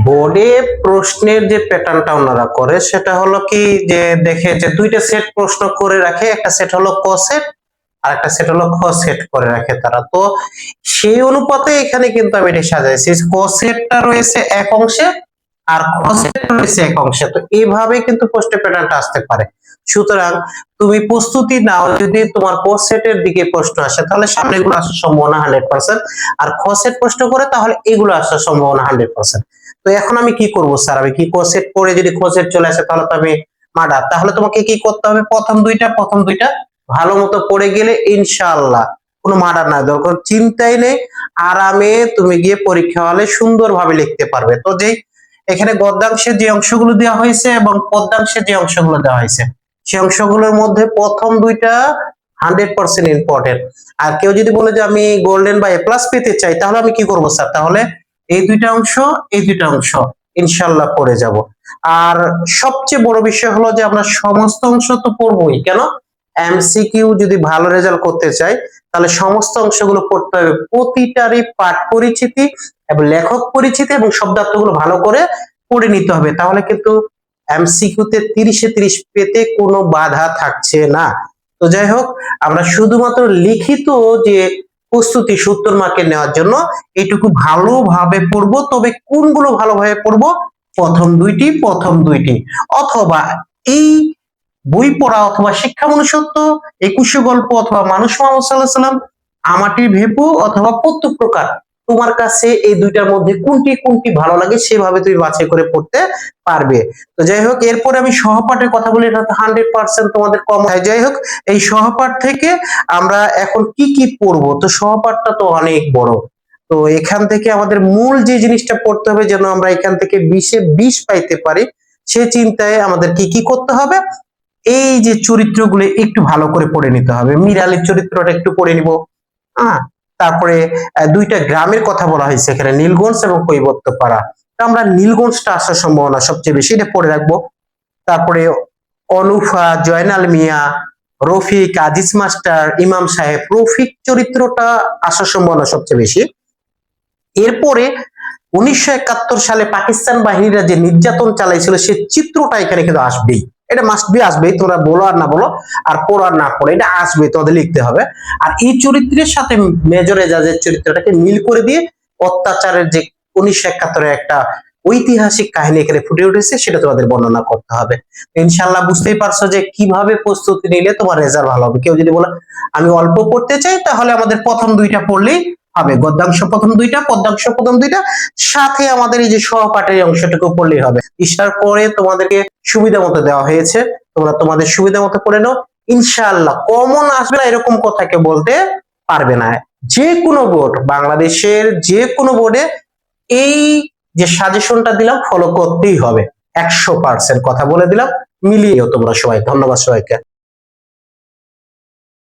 বোর্ডে প্রশ্নের যে প্যাটার্নটা ওনারা করে সেটা হলো কি, যে দেখে যে দুইটা সেট প্রশ্ন করে রাখে, একটা সেট হলো ক সেট আর একটা সেট হলো খ সেট করে রাখে তারা। তো সেই অনুপাতে এখানে কিন্তু আমি এটা সাজাইছি, ক সেটটা রয়েছে এক অংশে আর খ সেটটা রয়েছে এক অংশে। তো এইভাবে কিন্তু প্রশ্নের প্যাটার্নটা আসতে পারে। সুতরাং তুমি প্রস্তুতি নাও, যদি তোমার ক সেটের দিকে প্রশ্ন আসে তাহলে সামনেগুলো আসার সম্ভাবনা 100%, আর খ সেট প্রশ্ন করে তাহলে এগুলো আসার সম্ভাবনা 100%। তো এখন আমি কি করব স্যার, আমি কি ক সেট পড়ে যদি খ সেট চলে আসে তাহলে তো আমি মার্ডার। তাহলে তোমাকে কি করতে হবে, প্রথম দুইটা ভালো মতো পড়ে গেলে ইনশাআল্লাহ কোনো মার্ডার না, দরকার চিন্তাই নেই, আরামে তুমি গিয়ে পরীক্ষা হলে সুন্দরভাবে লিখতে পারবে। তো যেই এখানে গদ্যাংশে যে অংশগুলো দেওয়া হয়েছে এবং পদ্যাংশে যে অংশগুলো দেওয়া হয়েছে সেই অংশগুলোর মধ্যে প্রথম দুইটা 100% ইম্পর্টেন্ট। আর কেউ যদি বলে যে আমি গোল্ডেন বা এ প্লাস পেতে চাই তাহলে আমি কি করব স্যার, তাহলে এই দুইটা অংশ ইনশাআল্লাহ পড়ে যাব। আর সবচেয়ে বড় বিষয় হলো যে আমরা সমস্ত অংশ তো পড়বই, কেন এমসিকিউ যদি ভালো রেজাল্ট করতে চাই তাহলে সমস্ত অংশগুলো পড়তে হবে, প্রতিটারই পাঠ পরিচিতি এবং লেখক পরিচিতি এবং শব্দার্থগুলো ভালো করে পড়ে নিতে হবে। তাহলে কিন্তু এমসিকিউতে 30-এ 30 পেতে কোনো বাধা থাকছে না। তো যাই হোক, আমরা শুধুমাত্র লিখিত যে প্রস্তুতি 70 মার্কের নেওয়ার জন্য এইটুকু ভালোভাবে পড়বো। তবে কোনগুলো ভালোভাবে পড়বো, প্রথম দুইটি অথবা এই বই পড়া অথবা শিক্ষা মনুষ্যত্ব, 21 গল্প অথবা মানুষ মোহাম্মদ সাল্লাল্লাহু আলাইহি সাল্লাম, আমাটির ভেপু অথবা প্রত্যেক প্রকার, তোমার কাছে এই দুইটার মধ্যে কোনটি কোনটি ভালো লাগে সেভাবে তুমি বাছাই করে পড়তে পারবে। তো যাই হোক, এরপরে আমি সহপাঠের কথা বলি, এটা 100% তোমাদের কম হয়। যাই হোক, এই সহপাঠ থেকে আমরা এখন কি কি পড়বো, তো সহপাঠটা তো অনেক বড়। তো এখান থেকে আমাদের মূল যে জিনিসটা পড়তে হবে যেন আমরা এখান থেকে 20-এ 20 পাইতে পারি, সে চিন্তায় আমাদের কি কি করতে হবে, এই যে চরিত্রগুলো একটু ভালো করে পড়ে নিতে হবে। মিরালির চরিত্রটা একটু পড়ে নিব। তারপরে দুইটা গ্রামের কথা বলা হয়েছে এখানে, নীলগঞ্জ এবং কৈবর্তপাড়া। আমরা নীলগঞ্জটা আসার সম্ভাবনা সবচেয়ে বেশি, এটা পড়ে রাখবো। তারপরে অনুফা, জয়নাল মিয়া, রফিক, আজিজ মাস্টার, ইমাম সাহেব, রফিক চরিত্রটা আসার সম্ভাবনা সবচেয়ে বেশি। এরপরে 1971 সালে পাকিস্তান বাহিনীরা যে নির্যাতন চালাইছিল সে চিত্রটা এখানে কিন্তু আসবেই, এটা মাস্ট বি আসবেই, তোমরা বলো আর না বলো আর পড়ো আর না পড়ো, এটা আসবে, তোমাদের লিখতে হবে। আর এই চরিত্রের সাথে মেজর এজাজের চরিত্রটাকে মিল করে দিয়ে অত্যাচারের যে 1971-এর একটা ঐতিহাসিক কাহিনী এখানে ফুটে উঠেছে সেটা তোমাদের বর্ণনা করতে হবে। ইনশাআল্লাহ বুঝতেই পারছো যে কিভাবে প্রস্তুতি নিলে তোমার রেজাল্ট ভালো হবে। কেউ যদি বলে আমি অল্প পড়তে চাই তাহলে আমাদের প্রথম দুইটা পড়লেই হবে, গদ্যাংশ প্রথম দুইটা, পদ্যাংশ প্রথম দুইটা, সাথে আমাদের এই যে সহপাঠের অংশটুকু পড়লেই হবে। ইশার পরে তোমাদেরকে সুবিধা মতো দেওয়া হয়েছে, তোমরা তোমাদের সুবিধা মতো পড়ে নাও। ইনশাআল্লাহ কমন আসবে না এরকম কথা কেউ বলতে পারবে না। যে কোনো বোর্ড, বাংলাদেশের যে কোনো বোর্ডে এই যে সাজেশনটা দিলাম ফলো করতেই হবে, 100% কথা বলে দিলাম, মিলিয়েও তোমরা সবাই। ধন্যবাদ সবাইকে।